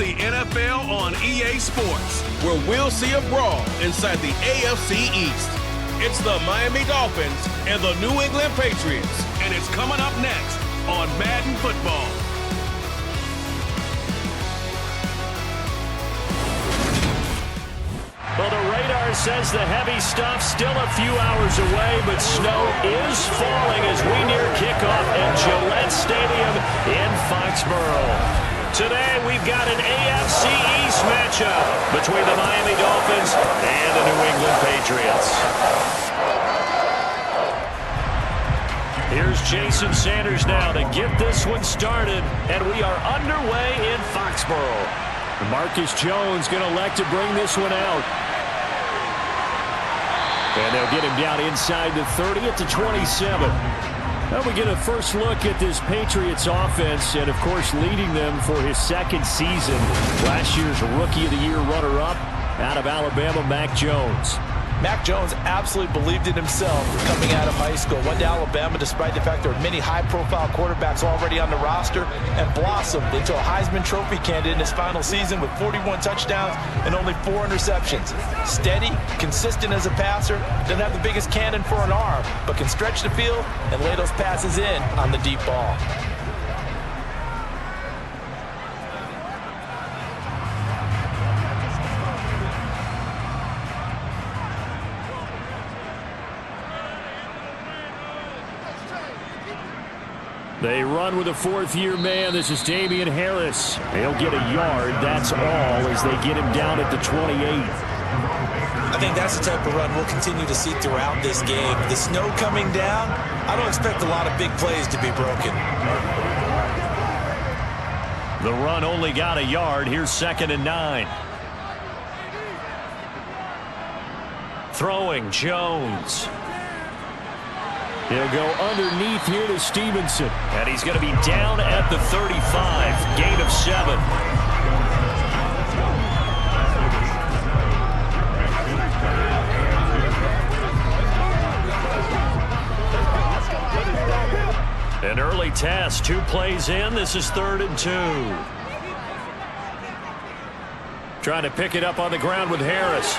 the NFL on EA Sports, where we'll see a brawl inside the AFC East. It's the Miami Dolphins and the New England Patriots, and it's coming up next on Madden Football. Well, the radar says the heavy stuff still a few hours away, but snow is falling as we near kickoff at Gillette Stadium in Foxborough. Today, we've got an AFC East matchup between the Miami Dolphins and the New England Patriots. Here's Jason Sanders now to get this one started, and we are underway in Foxborough. Marcus Jones going to elect to bring this one out. And they'll get him down inside the 30 at the 27. Now we get a first look at this Patriots offense and, of course, leading them for his second season. Last year's Rookie of the Year runner-up out of Alabama, Mac Jones. Mac Jones absolutely believed in himself coming out of high school. Went to Alabama despite the fact there were many high-profile quarterbacks already on the roster and blossomed into a Heisman Trophy candidate in his final season with 41 touchdowns and only 4 interceptions. Steady, consistent as a passer, doesn't have the biggest cannon for an arm, but can stretch the field and lay those passes in on the deep ball. They run with a fourth-year man. This is Damian Harris. He'll get a yard. That's all as they get him down at the 28. I think that's the type of run we'll continue to see throughout this game. The snow coming down, I don't expect a lot of big plays to be broken. The run only got a yard. Here's 2nd and 9. Throwing Jones. He'll go underneath here to Stevenson. And he's going to be down at the 35. Gain of 7. An early test. 2 plays in. This is 3rd and 2. Trying to pick it up on the ground with Harris.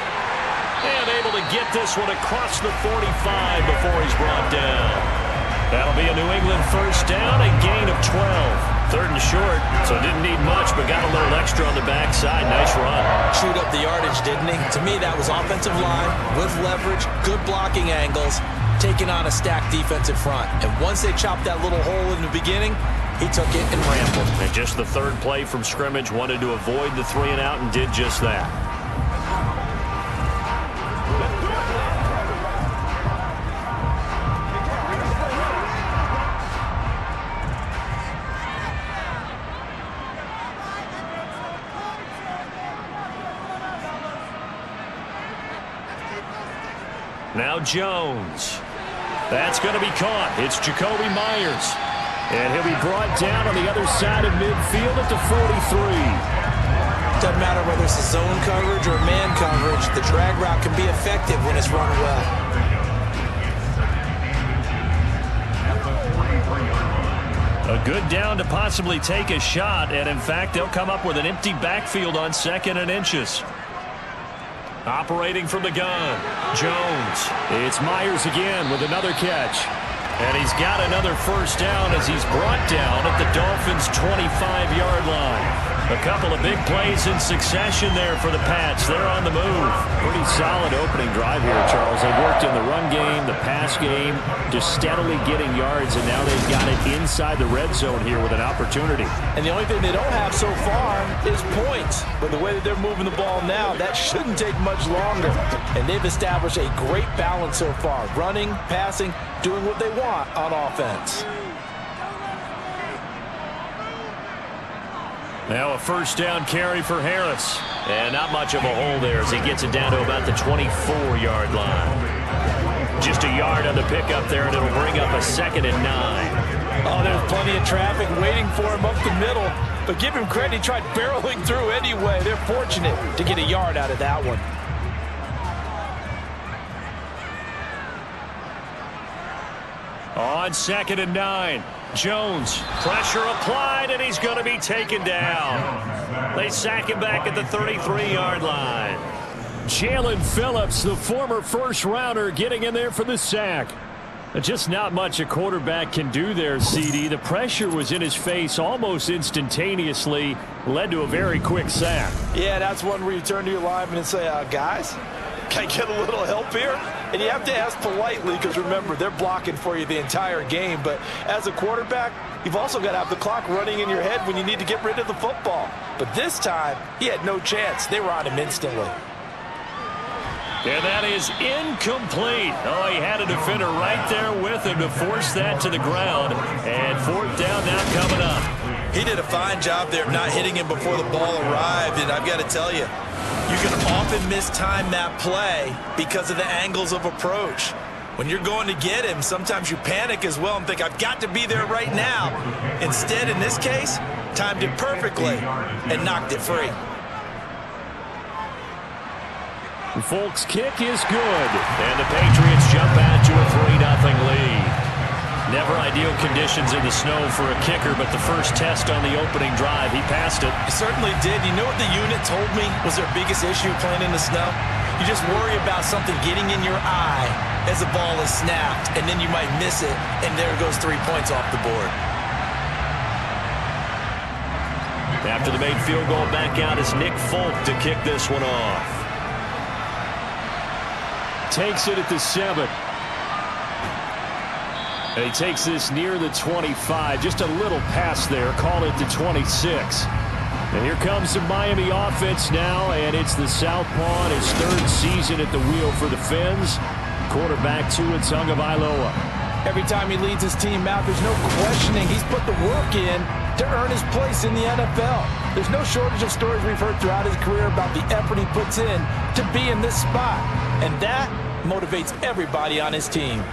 And able to get this one across the 45 before he's brought down. That'll be a New England first down, a gain of 12. 3rd and short, so didn't need much, but got a little extra on the backside. Nice run. Chewed up the yardage, didn't he? To me, that was offensive line with leverage, good blocking angles, taking on a stacked defensive front. And once they chopped that little hole in the beginning, he took it and rambled. And just the 3rd play from scrimmage, wanted to avoid the 3 and out and did just that. Now Jones. That's going to be caught. It's Jacoby Myers. And he'll be brought down on the other side of midfield at the 43. Doesn't matter whether it's a zone coverage or man coverage. The drag route can be effective when it's run well. A good down to possibly take a shot. And, in fact, they'll come up with an empty backfield on 2nd and inches. Operating from the gun, Jones. It's Myers again with another catch. And he's got another first down as he's brought down at the Dolphins' 25-yard line. A couple of big plays in succession there for the Pats. They're on the move. Pretty solid opening drive here, Charles. They worked in the run game, the pass game, just steadily getting yards, and now they've got it inside the red zone here with an opportunity. And the only thing they don't have so far is points. But the way that they're moving the ball now, that shouldn't take much longer. And they've established a great balance so far. Running, passing, doing what they want on offense. Now a first down carry for Harris. And not much of a hole there as he gets it down to about the 24-yard line. Just a yard on the pickup there, and it'll bring up a 2nd and 9. Oh, there's plenty of traffic waiting for him up the middle. But give him credit, he tried barreling through anyway. They're fortunate to get a yard out of that one. On 2nd and 9. Jones, pressure applied, and he's going to be taken down. They sack him back at the 33-yard line. Jalen Phillips, the former first-rounder, getting in there for the sack. Just not much a quarterback can do there, CD. The pressure was in his face almost instantaneously, led to a very quick sack. Yeah, that's one where you turn to your lineman and say, guys, can I get a little help here? And you have to ask politely because, remember, they're blocking for you the entire game. But as a quarterback, you've also got to have the clock running in your head when you need to get rid of the football. But this time, he had no chance. They were on him instantly. And that is incomplete. Oh, he had a defender right there with him to force that to the ground. And fourth down now coming up. He did a fine job there of not hitting him before the ball arrived. And I've got to tell you, you can often mistime that play because of the angles of approach. When you're going to get him, sometimes you panic as well and think, I've got to be there right now. Instead, in this case, timed it perfectly and knocked it free. Folks' kick is good. And the Patriots jump out to a 3-0 lead. Never ideal conditions in the snow for a kicker, but the first test on the opening drive, he passed it. He certainly did. You know what the unit told me was their biggest issue playing in the snow? You just worry about something getting in your eye as the ball is snapped, and then you might miss it, and there goes 3 points off the board. After the made field goal, back out is Nick Folk to kick this one off. Takes it at the 7. And he takes this near the 25. Just a little pass there. Call it the 26. And here comes the Miami offense now, and it's the southpaw in his third season at the wheel for the Fins. Quarterback T.Tagovailoa. Every time he leads his team out, there's no questioning. He's put the work in to earn his place in the NFL. There's no shortage of stories we've heard throughout his career about the effort he puts in to be in this spot. And that motivates everybody on his team.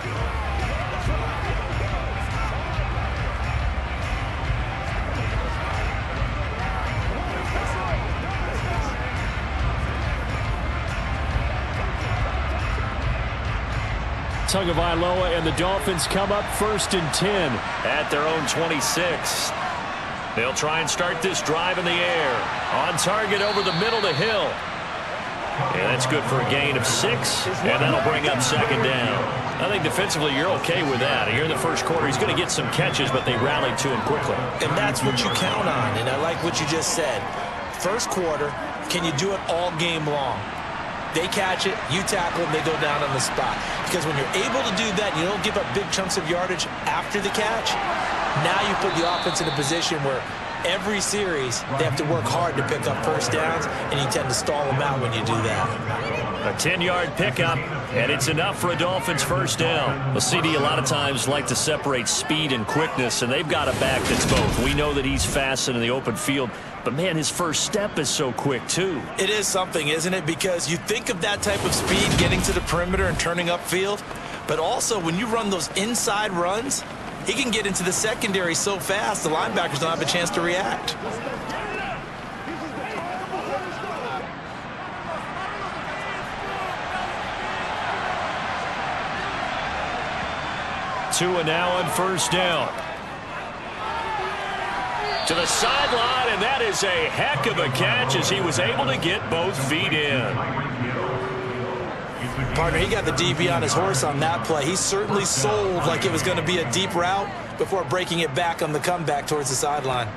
Tagovailoa and the Dolphins come up 1st and 10 at their own 26. They'll try and start this drive in the air. On target over the middle to Hill. Yeah, that's good for a gain of 6, and that'll bring up 2nd down. I think defensively you're okay with that. Here in the first quarter, he's going to get some catches, but they rallied to him quickly. And that's what you count on, and I like what you just said. First quarter, can you do it all game long? They catch it, you tackle them, they go down on the spot. Because when you're able to do that, and you don't give up big chunks of yardage after the catch, now you put the offense in a position where every series they have to work hard to pick up first downs, and you tend to stall them out when you do that. A 10-yard pickup, and it's enough for a Dolphins first down. Well, CD a lot of times like to separate speed and quickness, and they've got a back that's both. We know that he's fast and in the open field, but, man, his first step is so quick, too. It is something, isn't it? Because you think of that type of speed getting to the perimeter and turning upfield, but also when you run those inside runs, he can get into the secondary so fast the linebackers don't have a chance to react. Tua now on first down. To the sideline, and that is a heck of a catch as he was able to get both feet in. Partner, he got the DB on his horse on that play. He certainly sold like it was going to be a deep route before breaking it back on the comeback towards the sideline.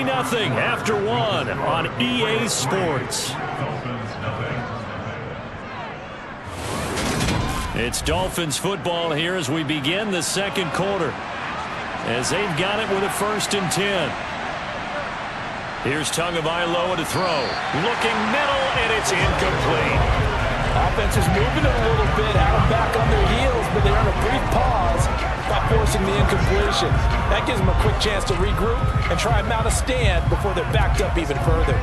Nothing after one on EA Sports. It's Dolphins football here as we begin the second quarter. As they've got it with a 1st and 10. Here's Tagovailoa to throw. Looking middle, and it's incomplete. Offense is moving it a little bit, out of back on their heels, but they're on a brief pause by forcing the incompletion. That gives them a quick chance to regroup and try and mount a stand before they're backed up even further.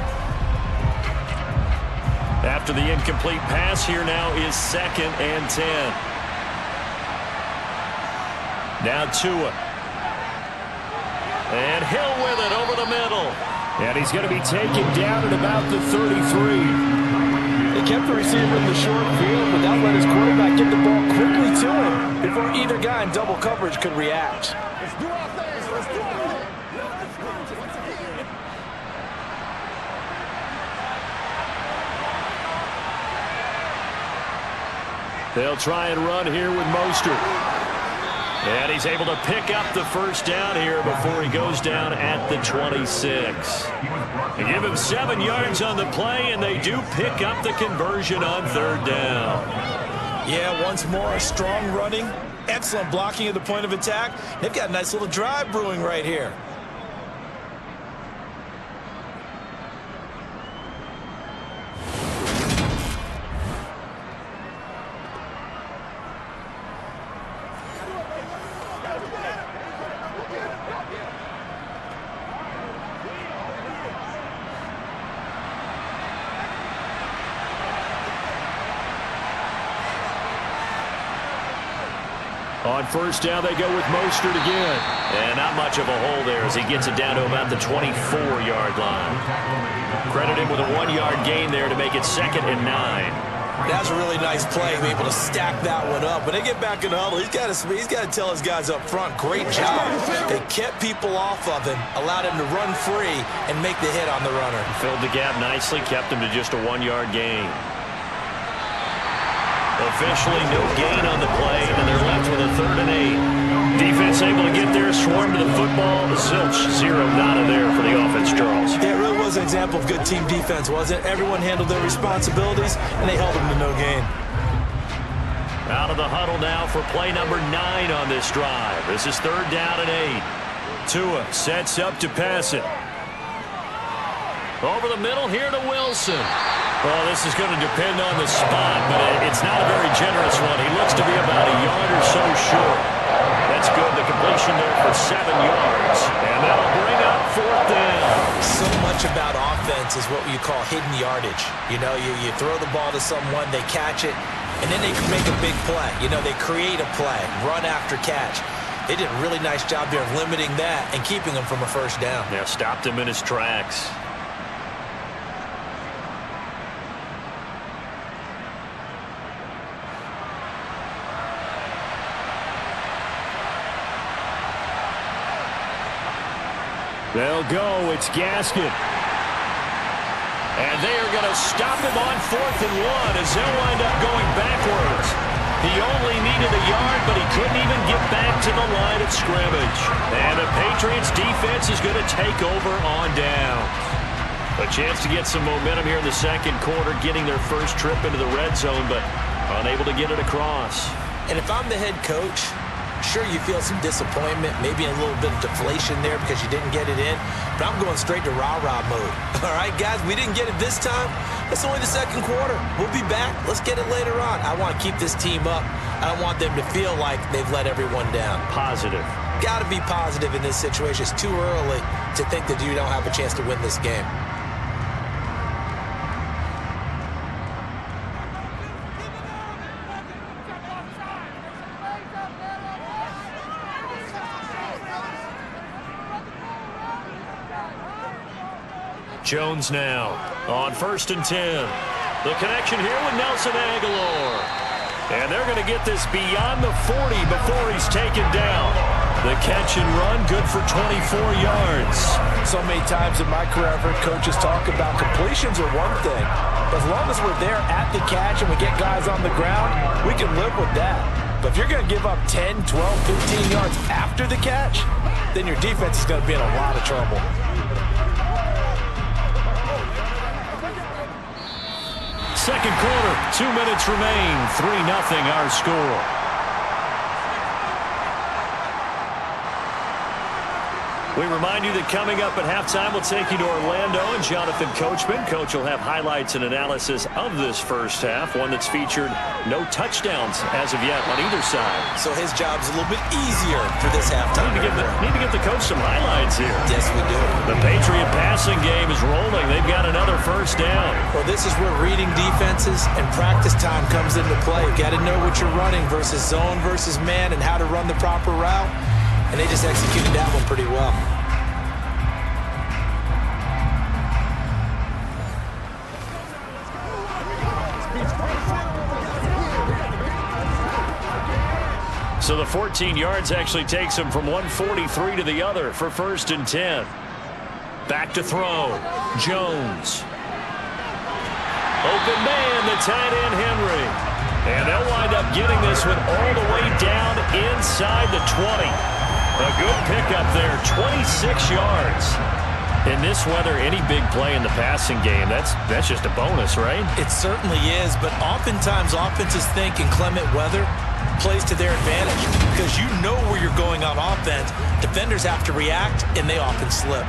After the incomplete pass, here now is 2nd and 10. Now Tua. And Hill with it over the middle. And he's going to be taken down at about the 33. They kept the receiver in the short field, but that let his quarterback get the ball quickly to him before either guy in double coverage could react. Let's do our thing. Let's do our thing. They'll try and run here with Mostert. And he's able to pick up the first down here before he goes down at the 26. They give him 7 yards on the play, and they do pick up the conversion on 3rd down. Yeah, once more, strong running, excellent blocking at the point of attack. They've got a nice little drive brewing right here. On 1st down, they go with Mostert again. And not much of a hole there as he gets it down to about the 24-yard line. Credit him with a 1-yard gain there to make it 2nd and 9. That's a really nice play, be able to stack that one up. When they get back in the huddle, he's got to tell his guys up front, great job. They kept people off of him, allowed him to run free and make the hit on the runner. Filled the gap nicely, kept him to just a 1-yard gain. Officially no gain on the play, and they're left with a 3rd and 8. Defense able to get there, swarm to the football. Zilch, 0, nada there for the offense, Charles. Yeah, it really was an example of good team defense, wasn't it? Everyone handled their responsibilities, and they held them to no gain. Out of the huddle now for play number 9 on this drive. This is 3rd down and 8. Tua sets up to pass it. Over the middle here to Wilson. Well, this is going to depend on the spot, but it's not a very generous one. He looks to be about a yard or so short. That's good. The completion there for 7 yards. And that'll bring up 4th down. So much about offense is what you call hidden yardage. You know, you throw the ball to someone, they catch it, and then they can make a big play. You know, they create a play, run after catch. They did a really nice job there of limiting that and keeping him from a 1st down. Yeah, stopped him in his tracks. They'll go. It's Gaskin. And they are going to stop him on 4th and 1 as they'll wind up going backwards. He only needed a yard, but he couldn't even get back to the line of scrimmage. And the Patriots defense is going to take over on down. A chance to get some momentum here in the 2nd quarter, getting their first trip into the red zone, but unable to get it across. And if I'm the head coach, sure, you feel some disappointment, maybe a little bit of deflation there because you didn't get it in, but I'm going straight to rah-rah mode. All right, guys, we didn't get it this time. It's only the 2nd quarter. We'll be back. Let's get it later on. I want to keep this team up. I don't want them to feel like they've let everyone down. Positive. Got to be positive in this situation. It's too early to think that you don't have a chance to win this game. Jones now on 1st and 10. The connection here with Nelson Aguilar. And they're going to get this beyond the 40 before he's taken down. The catch and run, good for 24 yards. So many times in my career, I've heard coaches talk about completions are one thing. But as long as we're there at the catch and we get guys on the ground, we can live with that. But if you're going to give up 10, 12, 15 yards after the catch, then your defense is going to be in a lot of trouble. Second quarter, 2 minutes remain. 3-0 our score. We remind you that coming up at halftime, we'll take you to Orlando and Jonathan Coachman. Coach will have highlights and analysis of this first half, one that's featured no touchdowns as of yet on either side. So his job's a little bit easier for this halftime. Need to give the coach some highlights here. Yes, we do. The Patriot passing game is rolling. They've got another first down. Well, this is where reading defenses and practice time comes into play. You've got to know what you're running versus zone versus man and how to run the proper route. And they just executed that one pretty well. So the 14 yards actually takes him from 143 to the other for 1st and 10. Back to throw. Jones. Open man, the tight end Henry. And they'll wind up getting this one all the way down inside the 20. A good pickup there, 26 yards. In this weather, any big play in the passing game, that's just a bonus, right? It certainly is, but oftentimes offenses think inclement weather plays to their advantage because you know where you're going on offense. Defenders have to react, and they often slip.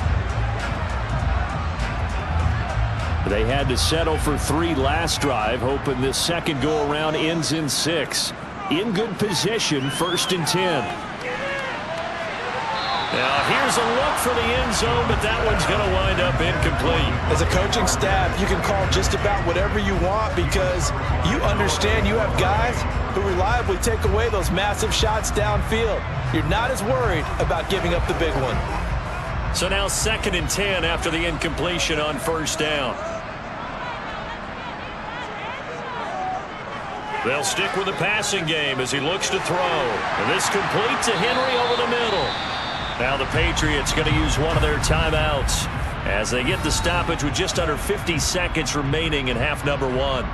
They had to settle for 3 last drive, hoping this second go-around ends in 6. In good position, 1st and 10. Now, here's a look for the end zone, but that one's going to wind up incomplete. As a coaching staff, you can call just about whatever you want because you understand you have guys who reliably take away those massive shots downfield. You're not as worried about giving up the big one. So now 2nd and 10 after the incompletion on 1st down. They'll stick with the passing game as he looks to throw. And this complete to Henry over the middle. Now the Patriots going to use one of their timeouts as they get the stoppage with just under 50 seconds remaining in half number 1.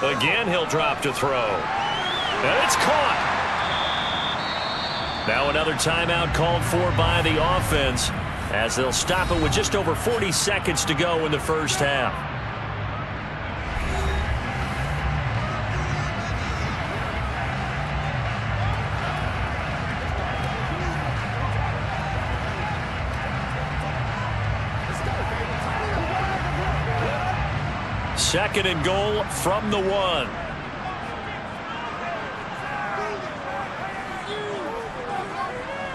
Again, he'll drop to throw. And it's caught. Now another timeout called for by the offense as they'll stop it with just over 40 seconds to go in the first half. Second and goal from the 1.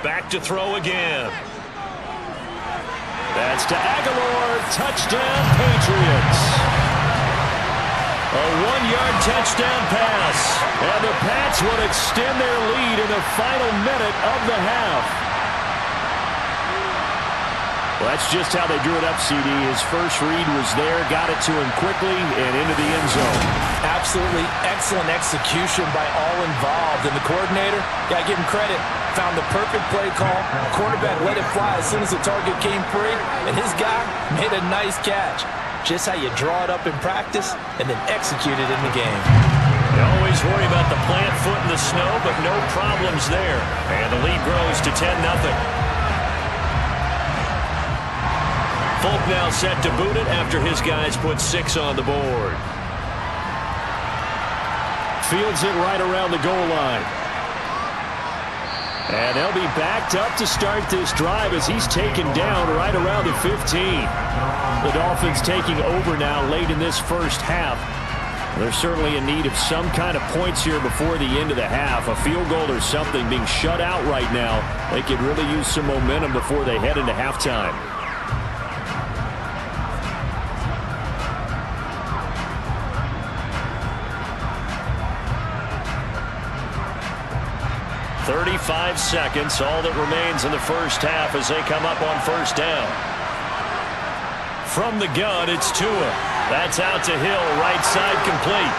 Back to throw again. That's Tagovailoa. Touchdown, Patriots. A 1-yard touchdown pass. And the Pats would extend their lead in the final minute of the half. Well, that's just how they drew it up, CD. His first read was there, got it to him quickly, and into the end zone. Absolutely excellent execution by all involved. And the coordinator, got to give him credit, found the perfect play call. Quarterback let it fly as soon as the target came free, and his guy made a nice catch. Just how you draw it up in practice and then execute it in the game. You always worry about the plant foot in the snow, but no problems there. And the lead grows to 10-0. Folk now set to boot it after his guys put 6 on the board. Fields it right around the goal line. And they'll be backed up to start this drive as he's taken down right around the 15. The Dolphins taking over now late in this first half. They're certainly in need of some kind of points here before the end of the half. A field goal or something being shut out right now. They could really use some momentum before they head into halftime. "35 seconds, all that remains in the first half as they come up on 1st down. From the gun, it's Tua. That's out to Hill, right side complete.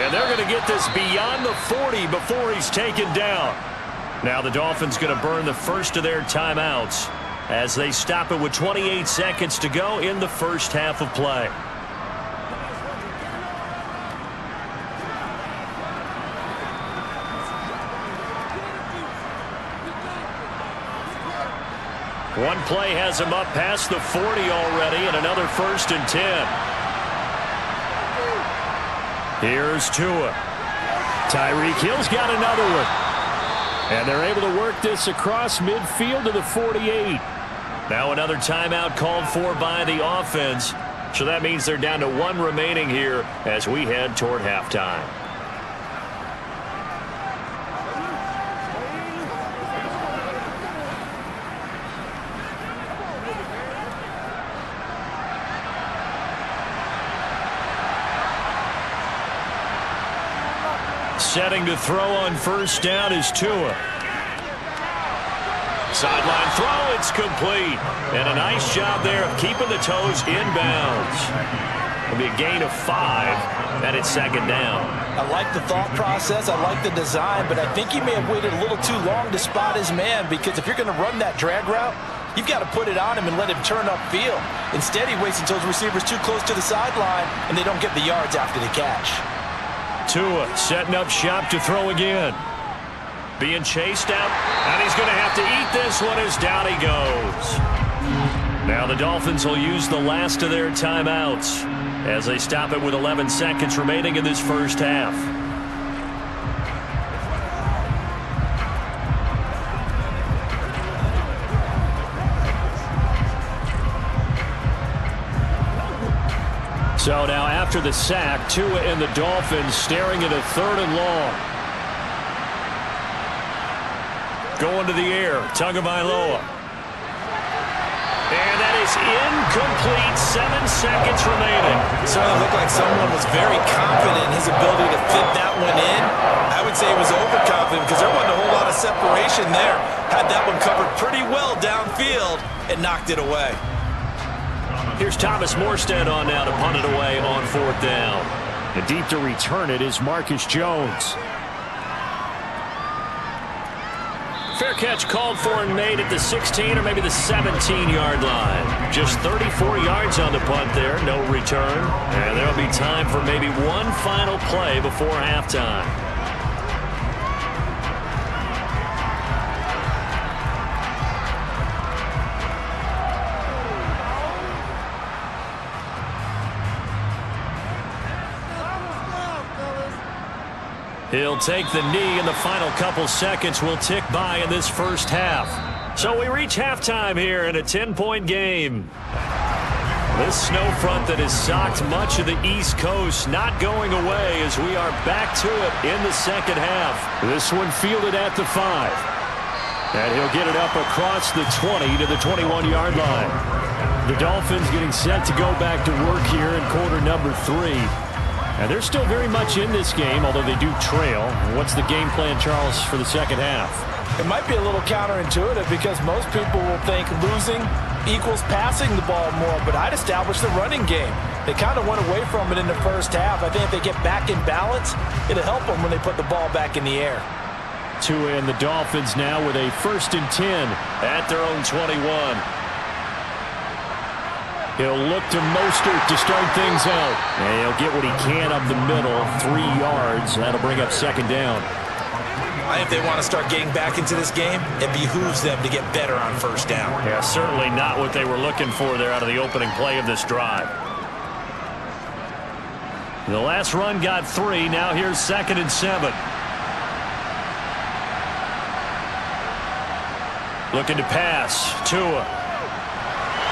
And they're going to get this beyond the 40 before he's taken down. Now the Dolphins going to burn the first of their timeouts as they stop it with 28 seconds to go in the first half of play. One play has him up past the 40 already, and another 1st and 10. Here's Tua. Tyreek Hill's got another one. And they're able to work this across midfield to the 48. Now another timeout called for by the offense. So that means they're down to 1 remaining here as we head toward halftime. Setting to throw on 1st down is Tua. Sideline throw, it's complete. And a nice job there of keeping the toes inbounds. It'll be a gain of 5, and it's 2nd down. I like the thought process. I like the design, but I think he may have waited a little too long to spot his man, because if you're going to run that drag route, you've got to put it on him and let him turn upfield. Instead, he waits until his receiver's too close to the sideline, and they don't get the yards after the catch. Tua setting up shop to throw again. Being chased out, and he's going to have to eat this one as down he goes. Now the Dolphins will use the last of their timeouts as they stop it with 11 seconds remaining in this 1st half. So now after the sack, Tua and the Dolphins staring at a 3rd and long. Going to the air, Tagovailoa. And that is incomplete. 7 seconds remaining. It certainly looked like someone was very confident in his ability to fit that one in. I would say he was overconfident because there wasn't a whole lot of separation there. Had that one covered pretty well downfield and knocked it away. Here's Thomas Morstead on now to punt it away on 4th down. And deep to return it is Marcus Jones. Fair catch called for and made at the 16 or maybe the 17-yard line. Just 34 yards on the punt there, no return. And there'll be time for maybe one final play before halftime. He'll take the knee, and the final couple seconds will tick by in this 1st half. So we reach halftime here in a 10-point game. This snow front that has socked much of the East Coast not going away as we are back to it in the 2nd half. This one fielded at the 5. And he'll get it up across the 20 to the 21-yard line. The Dolphins getting set to go back to work here in quarter number 3. And they're still very much in this game, although they do trail. What's the game plan, Charles, for the 2nd half? It might be a little counterintuitive because most people will think losing equals passing the ball more, but I'd establish the running game. They kind of went away from it in the 1st half. I think if they get back in balance, it'll help them when they put the ball back in the air. Tua and the Dolphins now with a 1st and 10 at their own 21. He'll look to Mostert to start things out. And he'll get what he can up the middle, 3 yards. That'll bring up 2nd down. I think they want to start getting back into this game. It behooves them to get better on 1st down. Yeah, certainly not what they were looking for there out of the opening play of this drive. The last run got 3. Now here's 2nd and 7. Looking to pass. Tua.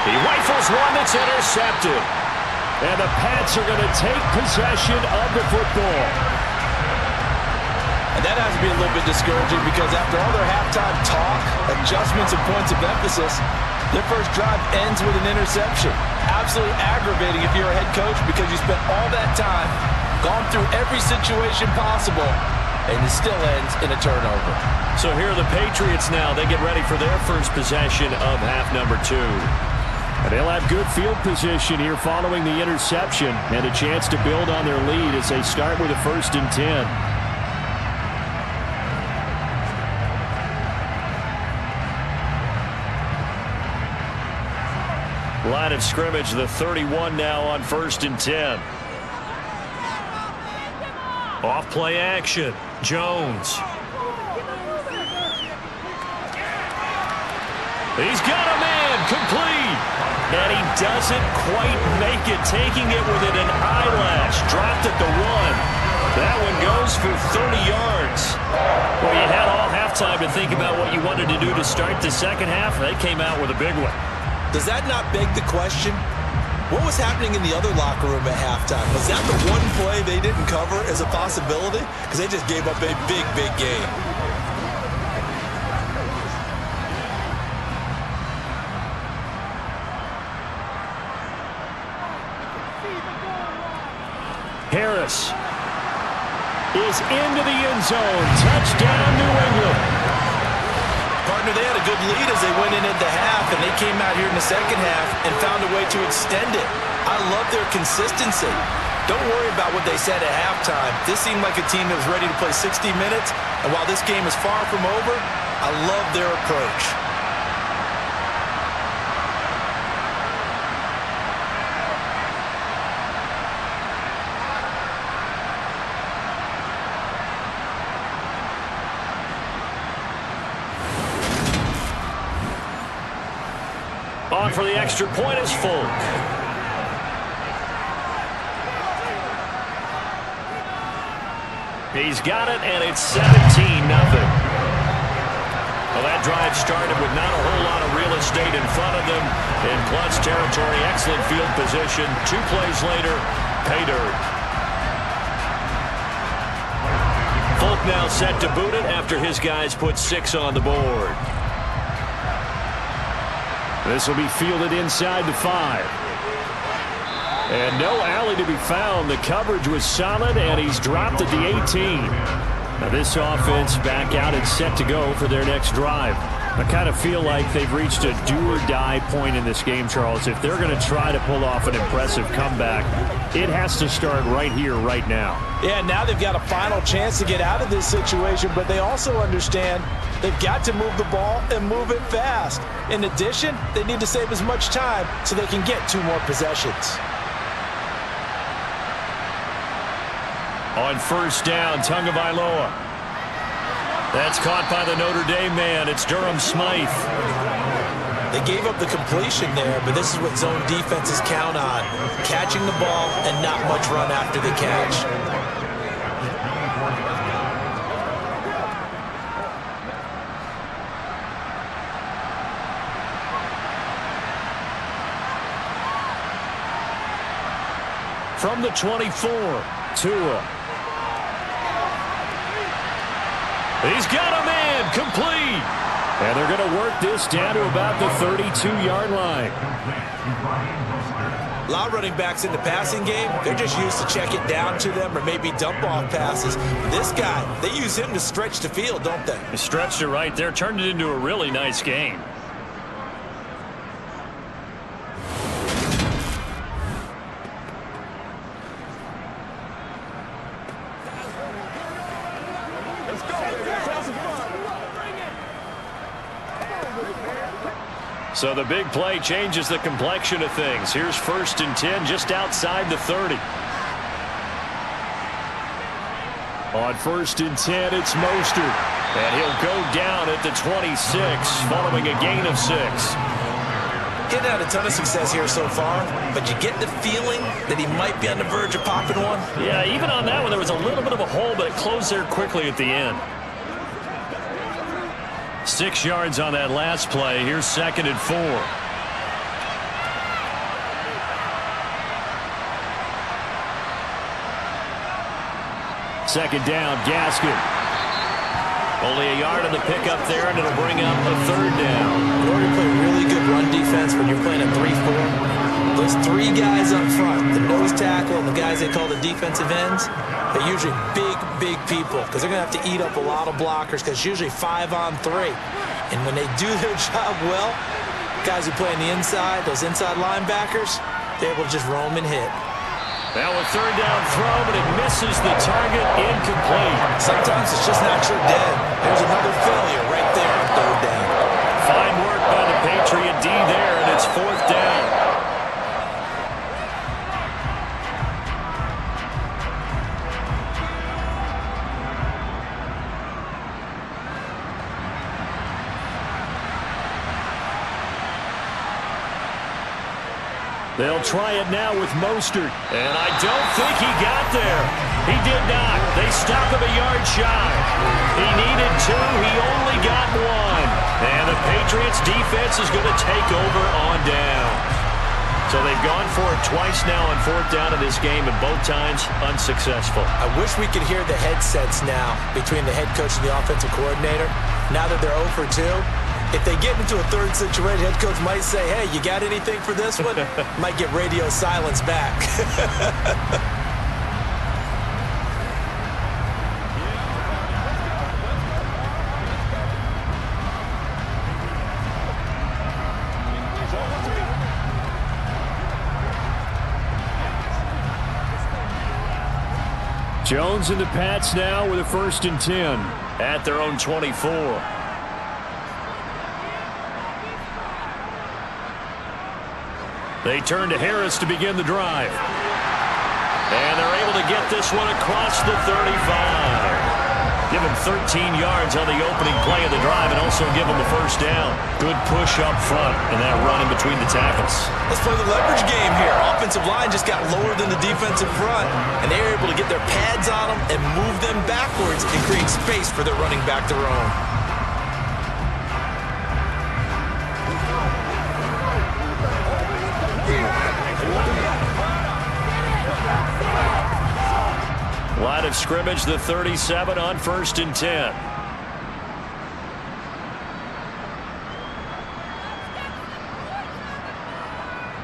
He rifles one that's intercepted. And the Pats are going to take possession of the football. And that has to be a little bit discouraging because after all their halftime talk, adjustments and points of emphasis, their 1st drive ends with an interception. Absolutely aggravating if you're a head coach because you spent all that time, gone through every situation possible, and it still ends in a turnover. So here are the Patriots now. They get ready for their 1st possession of half number 2. And they'll have good field position here following the interception and a chance to build on their lead as they start with a 1st and 10. Line of scrimmage, the 31 now on 1st and 10. Off play action. Jones. He's got a man. complete. And he doesn't quite make it, taking it within an eyelash. Dropped at the 1. That one goes for 30 yards. Well, you had all halftime to think about what you wanted to do to start the second half. They came out with a big one. Does that not beg the question? What was happening in the other locker room at halftime? Was that the one play they didn't cover as a possibility? Because they just gave up a big, big game. Harris is into the end zone. Touchdown, New England. Partner, they had a good lead as they went in at the half, and they came out here in the second half and found a way to extend it. I love their consistency. Don't worry about what they said at halftime. This seemed like a team that was ready to play 60 minutes, and while this game is far from over, I love their approach. On for the extra point is Folk. He's got it, and it's 17-0. Well, that drive started with not a whole lot of real estate in front of them. In clutch territory, excellent field position. 2 plays later, pay dirt. Folk now set to boot it after his guys put 6 on the board. This will be fielded inside the 5. And no alley to be found. The coverage was solid, and he's dropped at the 18. Now this offense back out and set to go for their next drive. I kind of feel like they've reached a do-or-die point in this game, Charles. If they're going to try to pull off an impressive comeback, it has to start right here, right now. Yeah, now they've got a final chance to get out of this situation, but they also understand they've got to move the ball and move it fast. In addition, they need to save as much time so they can get 2 more possessions. On first down, Tagovailoa. That's caught by the Notre Dame man. It's Durham Smythe. They gave up the completion there, but this is what zone defenses count on. Catching the ball and not much run after the catch. From the 24, Tua. He's got a man complete. And they're going to work this down to about the 32-yard line. A lot of running backs in the passing game, they're just used to check it down to them or maybe dump off passes. This guy, they use him to stretch the field, don't they? He stretched it right there, turned it into a really nice game. So the big play changes the complexion of things. Here's 1st and 10 just outside the 30. On 1st and 10, it's Mostert. And he'll go down at the 26 following a gain of 6. Getting had a ton of success here so far, but you get the feeling that he might be on the verge of popping one. Yeah, even on that one, there was a little bit of a hole, but it closed there quickly at the end. 6 yards on that last play. Here's 2nd and 4. Second down, Gaskin. Only a yard on the pickup there, and it'll bring up a 3rd down. In order to play really good run defense when you're playing a 3-4, those 3 guys up front, the nose tackle and the guys they call the defensive ends, they're usually big people because they're going to have to eat up a lot of blockers because it's usually 5 on 3. And when they do their job well, guys who play on the inside, those inside linebackers, they're able to just roam and hit. Now a 3rd down throw, but it misses the target, incomplete. Sometimes it's just not your dead. There's another failure right there on 3rd down. Fine work by the Patriot D there, and it's 4th down. They'll try it now with Mostert. And I don't think he got there. He did not. They stop him a yard shy. He needed 2. He only got 1. And the Patriots defense is going to take over on down. So they've gone for it twice now on 4th down in this game, and both times unsuccessful. I wish we could hear the headsets now between the head coach and the offensive coordinator. Now that they're 0 for 2, if they get into a third situation, head coach might say, hey, you got anything for this one? Might get radio silence back. Jones and the Pats now with a 1st and 10 at their own 24. They turn to Harris to begin the drive. And they're able to get this one across the 35. Give him 13 yards on the opening play of the drive and also give him a 1st down. Good push up front and that run in between the tackles. Let's play the leverage game here. Offensive line just got lower than the defensive front, and they were able to get their pads on them and move them backwards and create space for their running back to roam. Line of scrimmage, the 37 on 1st and 10.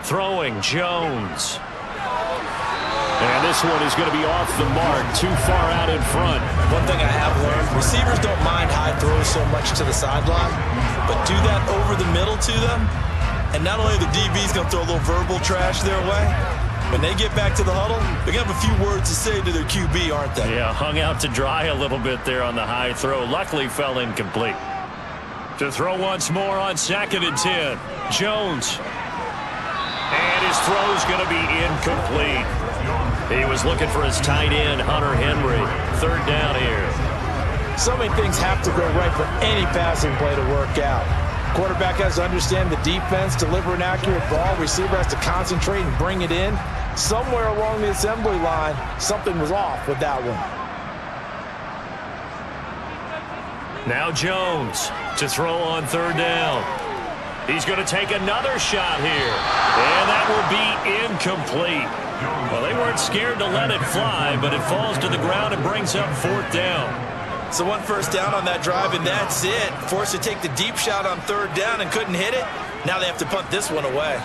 Throwing, Jones. And this one is going to be off the mark, too far out in front. One thing I have learned, receivers don't mind high throws so much to the sideline, but do that over the middle to them, and not only the DB's going to throw a little verbal trash their way, when they get back to the huddle, they're going to have a few words to say to their QB, aren't they? Yeah, hung out to dry a little bit there on the high throw. Luckily fell incomplete. To throw once more on 2nd and 10. Jones. And his throw's going to be incomplete. He was looking for his tight end, Hunter Henry. 3rd down here. So many things have to go right for any passing play to work out. Quarterback has to understand the defense, deliver an accurate ball. Receiver has to concentrate and bring it in. Somewhere along the assembly line, something was off with that one. Now Jones to throw on 3rd down. He's going to take another shot here. And that will be incomplete. Well, they weren't scared to let it fly, but it falls to the ground and brings up 4th down. So 1 first down on that drive, and that's it. Forced to take the deep shot on 3rd down and couldn't hit it. Now they have to punt this one away.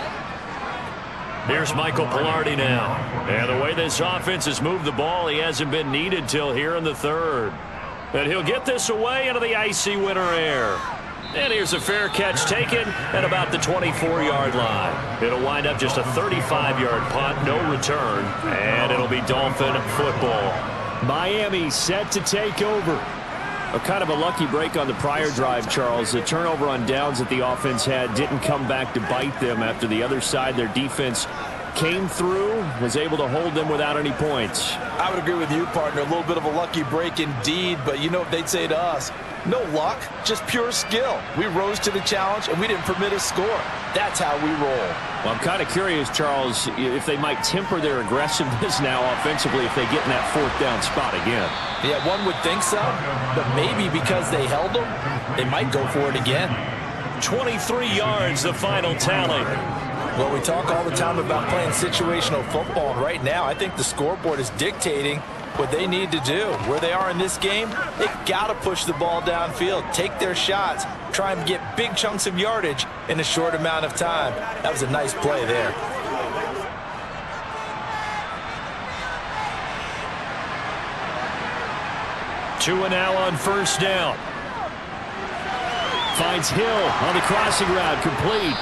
Here's Michael Pilardi now. And the way this offense has moved the ball, he hasn't been needed till here in the 3rd. And he'll get this away into the icy winter air. And here's a fair catch taken at about the 24-yard line. It'll wind up just a 35-yard punt, no return, and it'll be Dolphin football. Miami set to take over. A kind of a lucky break on the prior drive, Charles. The turnover on downs that the offense had didn't come back to bite them after the other side. Their defense came through, was able to hold them without any points. I would agree with you, partner. A little bit of a lucky break indeed, but you know what they'd say to us? No luck, just pure skill. We rose to the challenge, and we didn't permit a score. That's how we roll. Well, I'm kind of curious, Charles, if they might temper their aggressiveness now offensively if they get in that 4th down spot again. Yeah, one would think so, but maybe because they held them, they might go for it again. 23 yards, the final tally. Well, we talk all the time about playing situational football, and right now I think the scoreboard is dictating what they need to do. Where they are in this game, they got to push the ball downfield, take their shots, try and get big chunks of yardage in a short amount of time. That was a nice play there. Two and now on 1st down. Finds Hill on the crossing route, complete.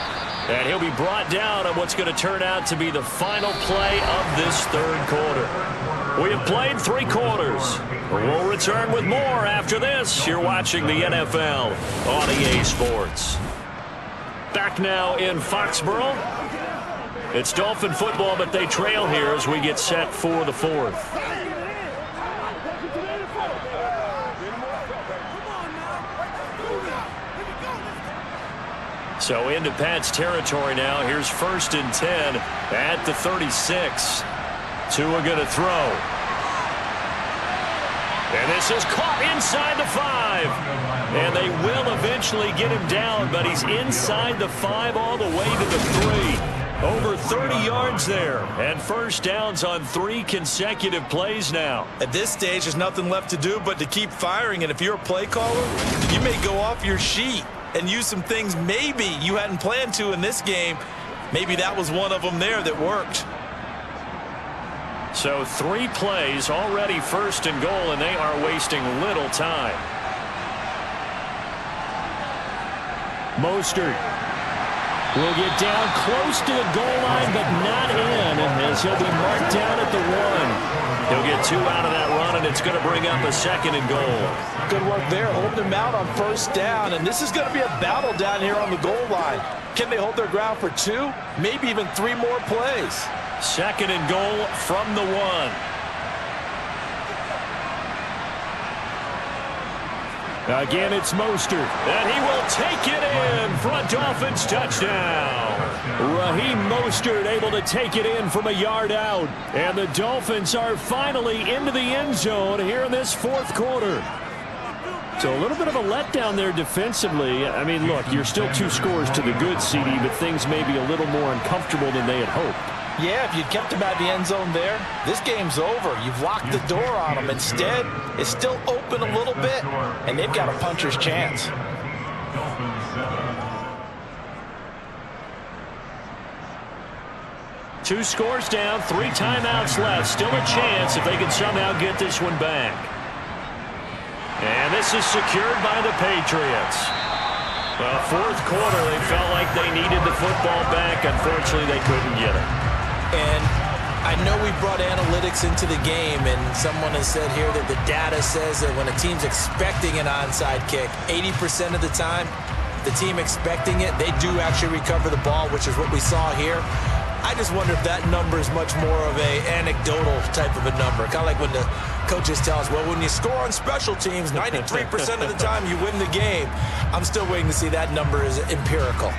And he'll be brought down on what's going to turn out to be the final play of this 3rd quarter. We have played 3 quarters. We'll return with more after this. You're watching the NFL on EA Sports. Back now in Foxborough. It's Dolphin football, but they trail here as we get set for the 4th. So into Pat's territory now. Here's 1st and 10 at the 36. Tua going to throw. And this is caught inside the 5. And they will eventually get him down, but he's inside the 5 all the way to the 3. Over 30 yards there, and 1st downs on 3 consecutive plays now. At this stage, there's nothing left to do but to keep firing, and if you're a play caller, you may go off your sheet and use some things maybe you hadn't planned to in this game. Maybe that was one of them there that worked. So 3 plays, already 1st and goal, and they are wasting little time. Mostert will get down close to the goal line, but not in, as he'll be marked down at the 1. He'll get 2 out of that run, and it's going to bring up a 2nd and goal. Good work there, holding him out on 1st down, and this is going to be a battle down here on the goal line. Can they hold their ground for 2, maybe even 3 more plays? 2nd and goal from the 1. Again, it's Mostert. And he will take it in for a Dolphins touchdown. Raheem Mostert able to take it in from a yard out. And the Dolphins are finally into the end zone here in this 4th quarter. So a little bit of a letdown there defensively. I mean, look, you're still 2 scores to the good, CD, but things may be a little more uncomfortable than they had hoped. Yeah, if you'd kept him out of the end zone there, this game's over. You've locked the door on him. Instead, it's still open a little bit, and they've got a puncher's chance. Two scores down, 3 timeouts left. Still a chance if they can somehow get this one back. And this is secured by the Patriots. Well, 4th quarter, they felt like they needed the football back. Unfortunately, they couldn't get it. And I know we brought analytics into the game, and someone has said here that the data says that when a team's expecting an onside kick, 80% of the time, the team expecting it, they do actually recover the ball, which is what we saw here. I just wonder if that number is much more of a anecdotal type of a number. Kind of like when the coaches tell us, well, when you score on special teams, 93% of the time you win the game. I'm still waiting to see that number is empirical.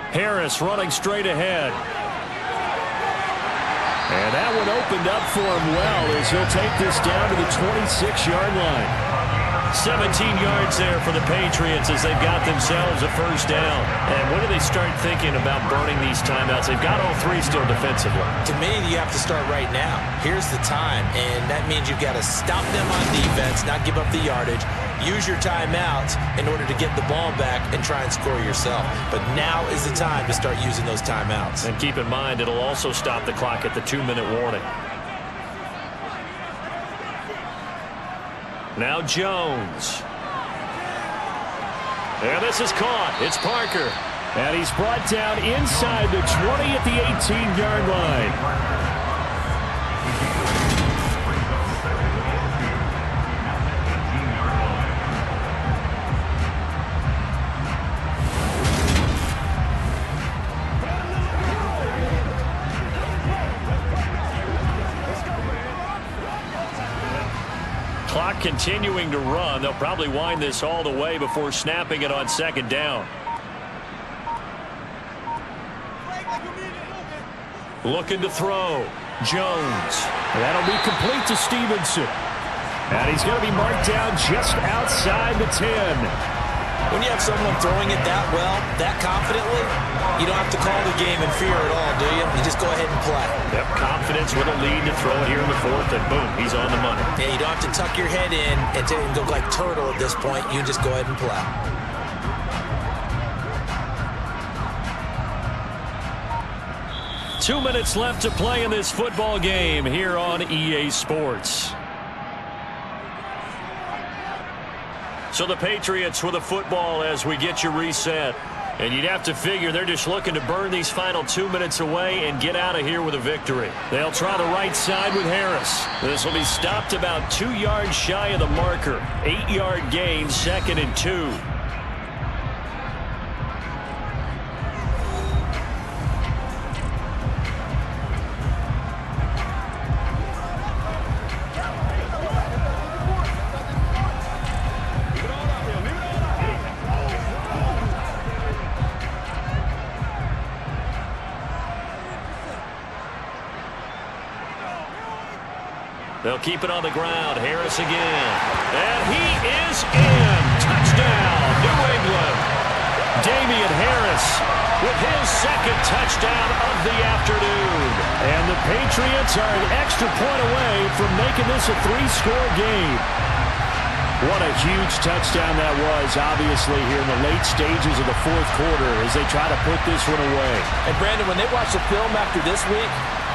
Harris running straight ahead. And that one opened up for him well as he'll take this down to the 26-yard line. 17 yards there for the Patriots as they've got themselves a 1st down. And when do they start thinking about burning these timeouts? They've got all 3 still defensively. To me, you have to start right now. Here's the time, and that means you've got to stop them on defense, not give up the yardage. Use your timeouts in order to get the ball back and try and score yourself. But now is the time to start using those timeouts. And keep in mind, it'll also stop the clock at the 2-minute warning. Now Jones. And this is caught. It's Parker. And he's brought down inside the 20 at the 18-yard line. Clock continuing to run. They'll probably wind this all the way before snapping it on 2nd down. Looking to throw. Jones. That'll be complete to Stevenson. And he's going to be marked down just outside the 10. When you have someone throwing it that well, that confidently, you don't have to call the game in fear at all, do you? You just go ahead and play. Yep, confidence with a lead to throw it here in the 4th, and boom, he's on the money. Yeah, you don't have to tuck your head in and go like turtle at this point. You just go ahead and play. Two minutes left to play in this football game here on EA Sports. So the Patriots with a football as we get you reset. And you'd have to figure they're just looking to burn these final 2 minutes away and get out of here with a victory. They'll try the right side with Harris. This will be stopped about 2 yards shy of the marker. 8-yard gain, 2nd and 2. They'll keep it on the ground. Harris again. And he is in. Touchdown, New England. Damian Harris with his second touchdown of the afternoon. And the Patriots are an extra point away from making this a 3-score game. What a huge touchdown that was, obviously, here in the late stages of the fourth quarter as they try to put this one away. And, Brandon, when they watch the film after this week,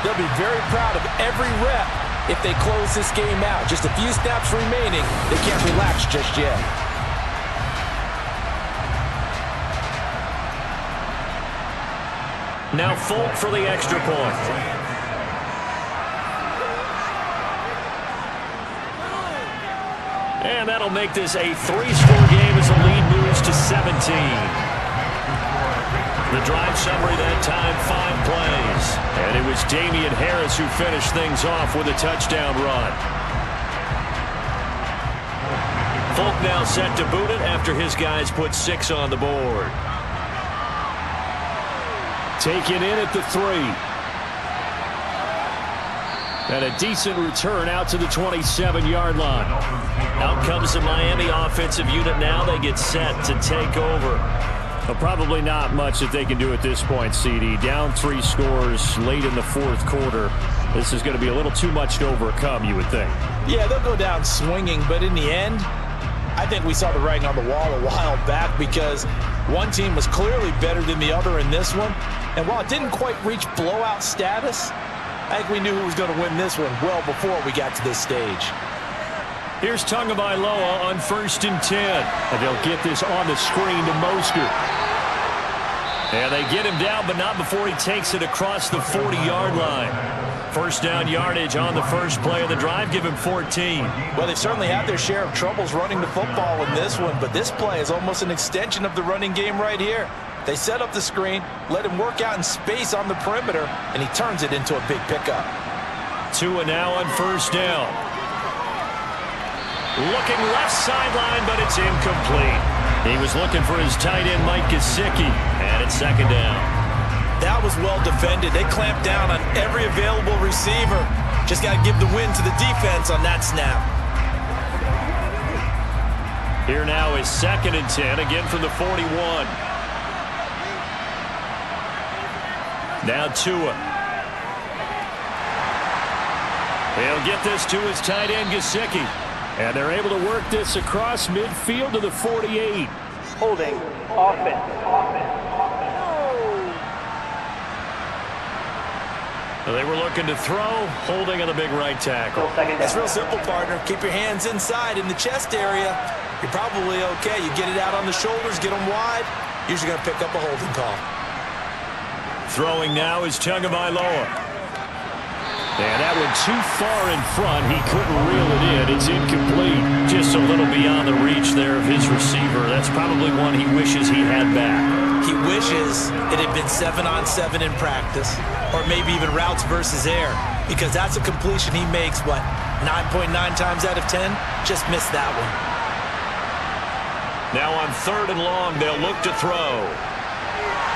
they'll be very proud of every rep if they close this game out. Just a few snaps remaining. They can't relax just yet. Now Folk for the extra point. And that'll make this a 3-score game as the lead moves to 17. The drive summary that time, 5 plays. And it was Damian Harris who finished things off with a touchdown run. Folk now set to boot it after his guys put 6 on the board. Taken in at the 3. And a decent return out to the 27-yard line. Out comes the Miami offensive unit now. They get set to take over. Well, probably not much that they can do at this point, CD. Down 3 scores late in the fourth quarter. This is going to be a little too much to overcome, you would think. Yeah, they'll go down swinging, but in the end, I think we saw the writing on the wall a while back because one team was clearly better than the other in this one. And while it didn't quite reach blowout status, I think we knew who was going to win this one well before we got to this stage. Here's Tagovailoa on 1st and 10. And they'll get this on the screen to Mostert. And they get him down, but not before he takes it across the 40-yard line. First down yardage on the first play of the drive. Give him 14. Well, they've certainly had their share of troubles running the football in this one, but this play is almost an extension of the running game right here. They set up the screen, let him work out in space on the perimeter, and he turns it into a big pickup. Tua now on first down. Looking left sideline, but it's incomplete. He was looking for his tight end, Mike Gesicki, and it's second down. That was well defended. They clamped down on every available receiver. Just got to give the win to the defense on that snap. Here now is 2nd and 10, again from the 41. Now Tua. He'll get this to his tight end, Gesicki. And they're able to work this across midfield to the 48. Holding offense. They were looking to throw, holding on the big right tackle. It's real simple, partner. Keep your hands inside in the chest area. You're probably okay. You get it out on the shoulders, get them wide. Usually going to pick up a holding call. Throwing now is Tagovailoa. And that one too far in front. He couldn't reel it in. It's incomplete. Just a little beyond the reach there of his receiver. That's probably one he wishes he had back. He wishes it had been 7-on-7 in practice, or maybe even routes versus air, because that's a completion he makes, 9.9 times out of 10? Just missed that one. Now on 3rd and long, they'll look to throw.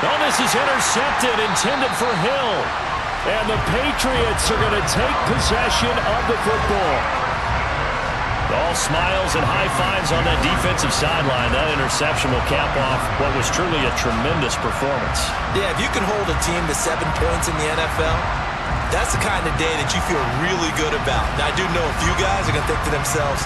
Oh, this is intercepted, intended for Hill. And the Patriots are going to take possession of the football. All smiles and high fives on that defensive sideline. That interception will cap off what was truly a tremendous performance. Yeah, if you can hold a team to 7 points in the NFL, that's the kind of day that you feel really good about. Now, I do know a few guys are going to think to themselves,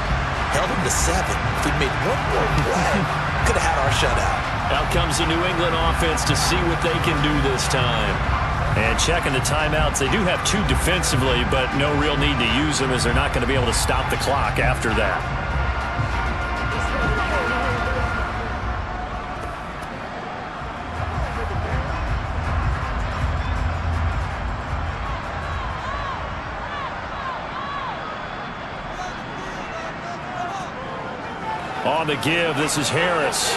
held them to 7. If we made one more play, could have had our shutout. Out comes the New England offense to see what they can do this time. And checking the timeouts, they do have 2 defensively, but no real need to use them as they're not going to be able to stop the clock after that. On the give, this is Harris.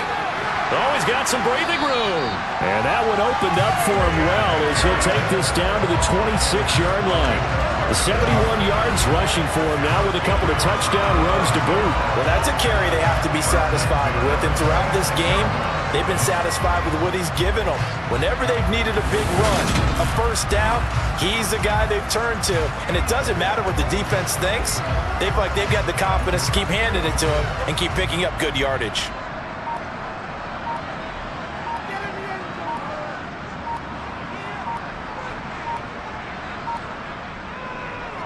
Oh, he's got some breathing room. And that one opened up for him well as he'll take this down to the 26-yard line. The 71 yards rushing for him now with a couple of touchdown runs to boot. Well, that's a carry they have to be satisfied with. And throughout this game, They've been satisfied with what he's given them. Whenever they've needed a big run, a first down, he's the guy they've turned to. And it doesn't matter what the defense thinks. They feel like they've got the confidence to keep handing it to him and keep picking up good yardage.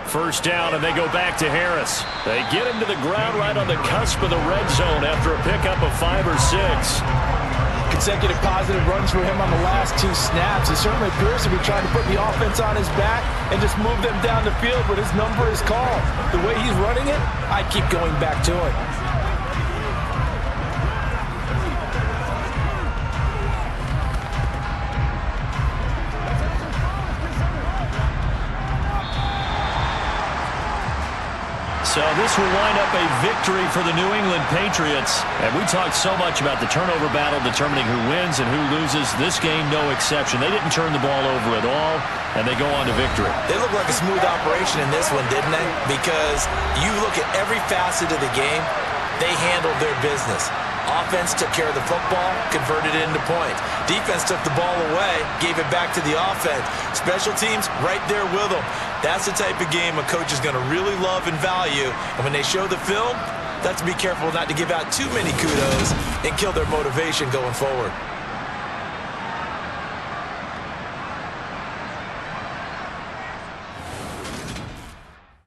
First down, and they go back to Harris. They get him to the ground right on the cusp of the red zone after a pickup of 5 or 6. Consecutive positive runs for him on the last 2 snaps. He certainly appears to be trying to put the offense on his back and just move them down the field when his number is called. The way he's running it, I'd keep going back to it. So this will wind up a victory for the New England Patriots. And we talked so much about the turnover battle determining who wins and who loses. This game, no exception. They didn't turn the ball over at all, and they go on to victory. They look like a smooth operation in this one, didn't they? Because you look at every facet of the game, they handled their business. Offense took care of the football, converted it into points. Defense took the ball away, gave it back to the offense. Special teams right there with them. That's the type of game a coach is going to really love and value. And when they show the film, they have to be careful not to give out too many kudos and kill their motivation going forward.